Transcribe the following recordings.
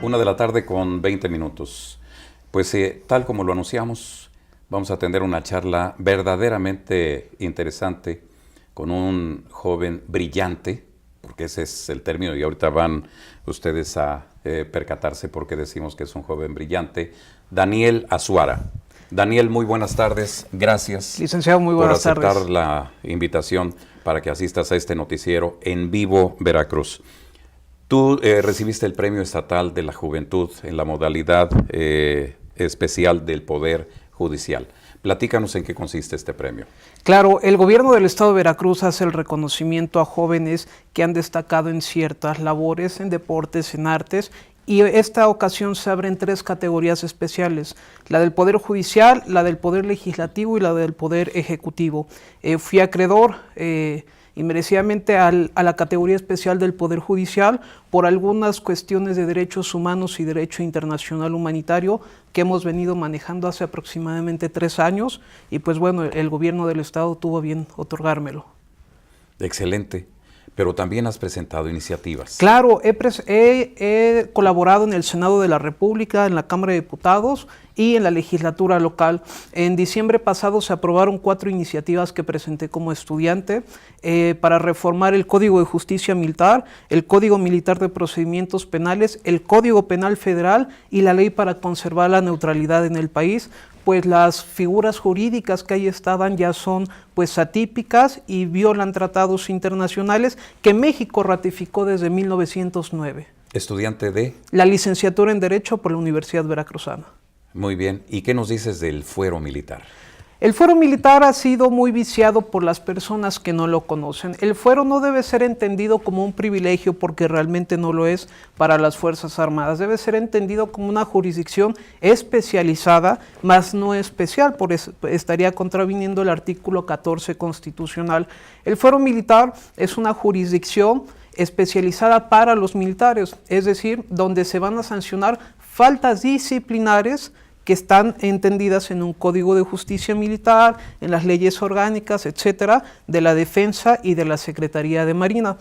1 de la tarde con 20 minutos. Pues tal como lo anunciamos, vamos a tener una charla verdaderamente interesante con un joven brillante, porque ese es el término y ahorita van ustedes a percatarse por qué decimos que es un joven brillante, Daniel Azuara. Daniel, muy buenas tardes, gracias. Licenciado, muy buenas tardes. Por aceptar la invitación para que asistas a este noticiero En Vivo Veracruz. Tú recibiste el Premio Estatal de la Juventud en la modalidad especial del Poder Judicial. Platícanos en qué consiste este premio. Claro, el gobierno del estado de Veracruz hace el reconocimiento a jóvenes que han destacado en ciertas labores, en deportes, en artes, y esta ocasión se abre en 3 categorías especiales: la del Poder Judicial, la del Poder Legislativo y la del Poder Ejecutivo. Fui acreedor inmerecidamente a la categoría especial del Poder Judicial por algunas cuestiones de derechos humanos y derecho internacional humanitario que hemos venido manejando hace aproximadamente 3 años, y pues bueno, el gobierno del estado tuvo a bien otorgármelo. Excelente. Pero también has presentado iniciativas. Claro, he colaborado en el Senado de la República, en la Cámara de Diputados y en la legislatura local. En diciembre pasado se aprobaron 4 iniciativas que presenté como estudiante para reformar el Código de Justicia Militar, el Código Militar de Procedimientos Penales, el Código Penal Federal y la Ley para conservar la neutralidad en el país. Pues las figuras jurídicas que ahí estaban ya son pues atípicas y violan tratados internacionales que México ratificó desde 1909. ¿Estudiante de? La licenciatura en Derecho por la Universidad Veracruzana. Muy bien. ¿Y qué nos dices del fuero militar? El fuero militar ha sido muy viciado por las personas que no lo conocen. El fuero no debe ser entendido como un privilegio, porque realmente no lo es para las Fuerzas Armadas. Debe ser entendido como una jurisdicción especializada, más no especial, por eso estaría contraviniendo el artículo 14 constitucional. El fuero militar es una jurisdicción especializada para los militares, es decir, donde se van a sancionar faltas disciplinares que están entendidas en un Código de Justicia Militar, en las leyes orgánicas, etcétera, de la Defensa y de la Secretaría de Marina.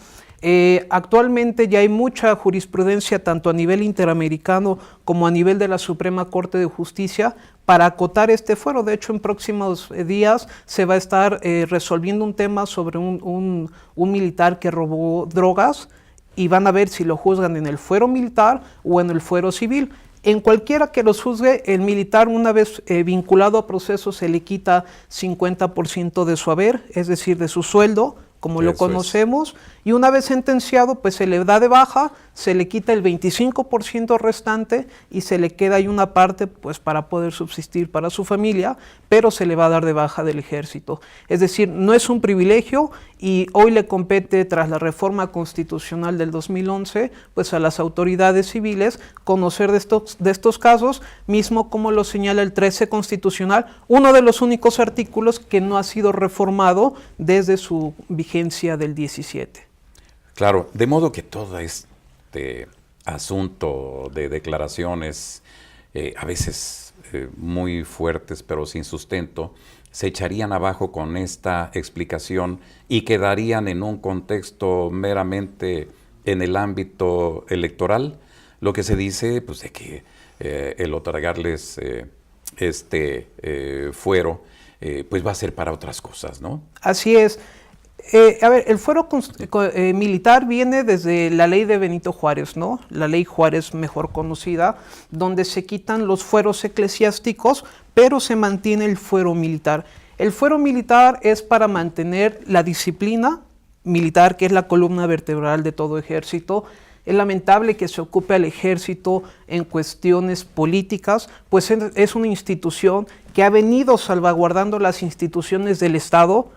Actualmente ya hay mucha jurisprudencia, tanto a nivel interamericano como a nivel de la Suprema Corte de Justicia, para acotar este fuero. De hecho, en próximos días se va a estar resolviendo un tema sobre un militar que robó drogas, y van a ver si lo juzgan en el fuero militar o en el fuero civil. En cualquiera que los juzgue, el militar, una vez vinculado a proceso, se le quita 50% de su haber, es decir, de su sueldo, como lo conocemos, y una vez sentenciado, pues se le da de baja, se le quita el 25% restante y se le queda ahí una parte pues para poder subsistir para su familia, pero se le va a dar de baja del ejército. Es decir, no es un privilegio, y hoy le compete, tras la reforma constitucional del 2011, pues a las autoridades civiles conocer de estos casos, mismo como lo señala el 13 constitucional, uno de los únicos artículos que no ha sido reformado desde su vigencia del 17. Claro, de modo que todo este asunto de declaraciones, a veces muy fuertes pero sin sustento, se echarían abajo con esta explicación y quedarían en un contexto meramente en el ámbito electoral. Lo que se dice, pues, de que el otorgarles fuero, pues va a ser para otras cosas, ¿no? Así es. A ver, el fuero militar viene desde la ley de Benito Juárez, ¿no? La ley Juárez, mejor conocida, donde se quitan los fueros eclesiásticos, pero se mantiene el fuero militar. El fuero militar es para mantener la disciplina militar, que es la columna vertebral de todo ejército. Es lamentable que se ocupe al ejército en cuestiones políticas, pues es una institución que ha venido salvaguardando las instituciones del Estado,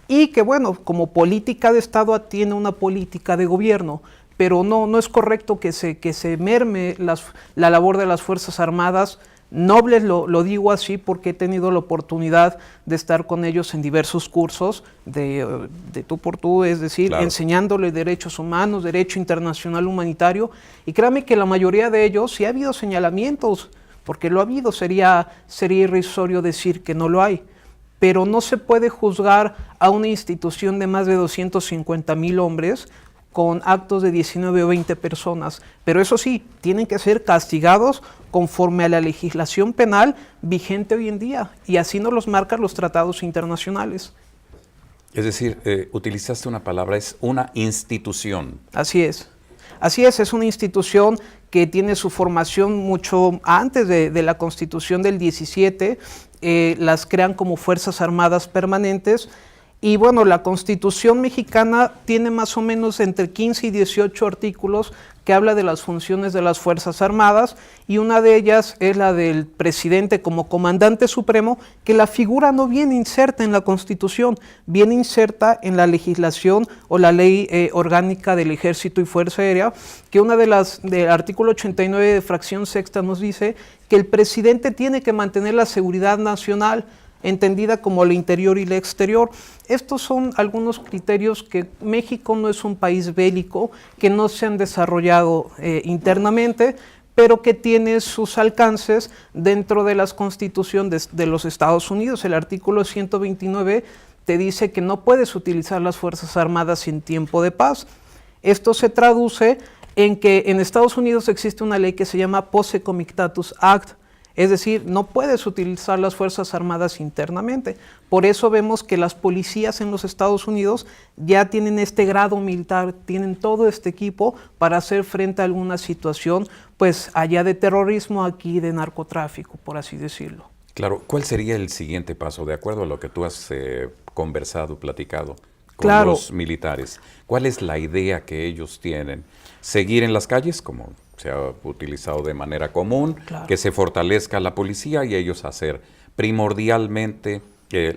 y que, bueno, como política de Estado tiene una política de gobierno, pero no es correcto que se merme la labor de las Fuerzas Armadas nobles. Lo digo así porque he tenido la oportunidad de estar con ellos en diversos cursos de tú por tú, es decir, claro, enseñándole derechos humanos, derecho internacional humanitario, y créame que la mayoría de ellos, sí ha habido señalamientos, porque lo ha habido, sería irrisorio decir que no lo hay, pero no se puede juzgar a una institución de más de 250,000 hombres con actos de 19 o 20 personas. Pero eso sí, tienen que ser castigados conforme a la legislación penal vigente hoy en día. Y así nos los marcan los tratados internacionales. Es decir, utilizaste una palabra, es una institución. Así es. Así es una institución que tiene su formación mucho antes de la Constitución del 17, las crean como Fuerzas Armadas Permanentes. Y bueno, la Constitución mexicana tiene más o menos entre 15 y 18 artículos que habla de las funciones de las Fuerzas Armadas, y una de ellas es la del presidente como comandante supremo, que la figura no viene inserta en la Constitución, viene inserta en la legislación o la ley orgánica del Ejército y Fuerza Aérea, que una de las, del artículo 89 de fracción sexta nos dice que el presidente tiene que mantener la seguridad nacional, entendida como el interior y el exterior. Estos son algunos criterios que México no es un país bélico, que no se han desarrollado internamente, pero que tiene sus alcances dentro de las constituciones de los Estados Unidos. El artículo 129 te dice que no puedes utilizar las Fuerzas Armadas en tiempo de paz. Esto se traduce en que en Estados Unidos existe una ley que se llama Posse Comitatus Act. Es decir, no puedes utilizar las Fuerzas Armadas internamente. Por eso vemos que las policías en los Estados Unidos ya tienen este grado militar, tienen todo este equipo para hacer frente a alguna situación, pues allá de terrorismo, aquí de narcotráfico, por así decirlo. Claro, ¿cuál sería el siguiente paso, de acuerdo a lo que tú has conversado, platicado con Claro. los militares? ¿Cuál es la idea que ellos tienen? ¿Seguir en las calles, como se ha utilizado de manera común, Claro. que se fortalezca la policía y ellos hacer primordialmente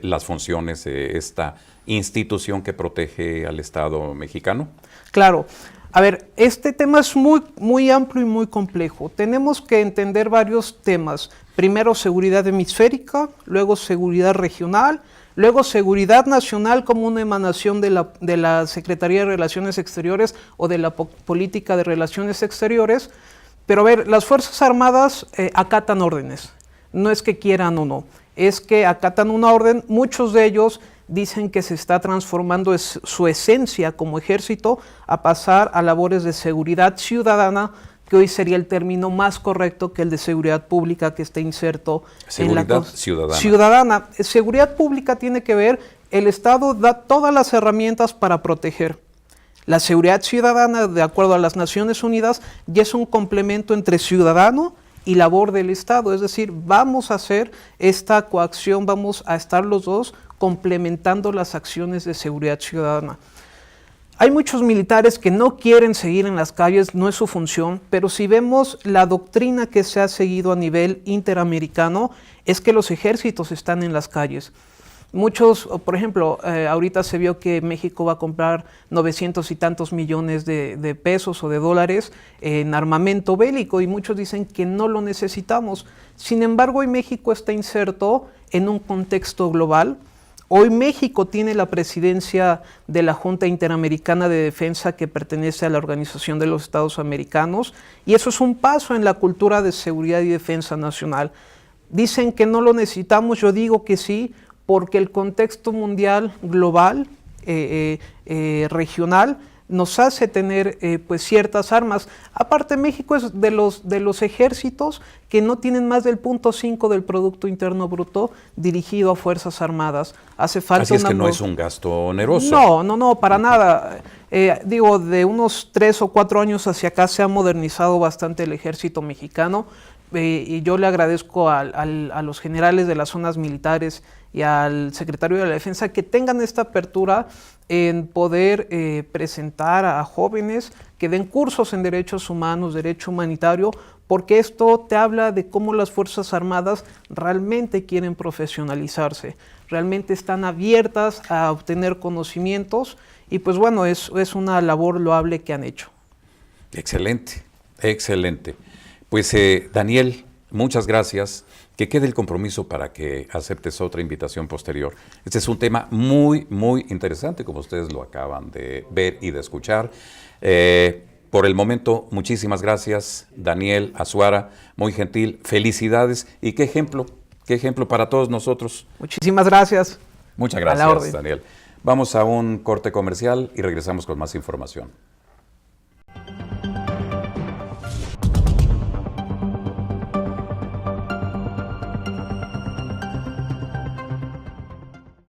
las funciones de esta institución que protege al Estado mexicano? Claro. A ver, este tema es muy amplio y muy complejo. Tenemos que entender varios temas. Primero, seguridad hemisférica, luego seguridad regional, luego seguridad nacional como una emanación de la Secretaría de Relaciones Exteriores o de la Política de Relaciones Exteriores. Pero a ver, las Fuerzas Armadas acatan órdenes. No es que quieran o no, es que acatan una orden. Muchos de ellos dicen que se está transformando su esencia como ejército a pasar a labores de seguridad ciudadana, que hoy sería el término más correcto que el de seguridad pública, que está inserto Seguridad en la ciudadana. Seguridad pública tiene que ver, el Estado da todas las herramientas para proteger. La seguridad ciudadana, de acuerdo a las Naciones Unidas, ya es un complemento entre ciudadano y labor del Estado. Es decir, vamos a hacer esta coacción, vamos a estar los dos complementando las acciones de seguridad ciudadana. Hay muchos militares que no quieren seguir en las calles, no es su función, pero si vemos la doctrina que se ha seguido a nivel interamericano, es que los ejércitos están en las calles. Muchos, por ejemplo, ahorita se vio que México va a comprar 900 y tantos millones de pesos o de dólares en armamento bélico, y muchos dicen que no lo necesitamos. Sin embargo, hoy México está inserto en un contexto global. Hoy México tiene la presidencia de la Junta Interamericana de Defensa, que pertenece a la Organización de los Estados Americanos, y eso es un paso en la cultura de seguridad y defensa nacional. Dicen que no lo necesitamos, yo digo que sí, porque el contexto mundial, global, regional, nos hace tener pues ciertas armas. Aparte, México es de los ejércitos que no tienen más del 0.5 del Producto Interno Bruto dirigido a Fuerzas Armadas. Hace falta Así es que no es un gasto oneroso. No, para nada. Digo, de unos 3 o 4 años hacia acá se ha modernizado bastante el ejército mexicano, y yo le agradezco a los generales de las zonas militares y al secretario de la Defensa que tengan esta apertura en poder presentar a jóvenes que den cursos en derechos humanos, derecho humanitario, porque esto te habla de cómo las Fuerzas Armadas realmente quieren profesionalizarse, realmente están abiertas a obtener conocimientos, y pues bueno, es una labor loable que han hecho. Excelente, excelente. Pues Daniel, muchas gracias. Que quede el compromiso para que aceptes otra invitación posterior. Este es un tema muy, muy interesante, como ustedes lo acaban de ver y de escuchar. Por el momento, muchísimas gracias, Daniel Azuara, muy gentil, felicidades, y qué ejemplo para todos nosotros. Muchísimas gracias. Muchas A la gracias, orden. Daniel. Vamos a un corte comercial y regresamos con más información.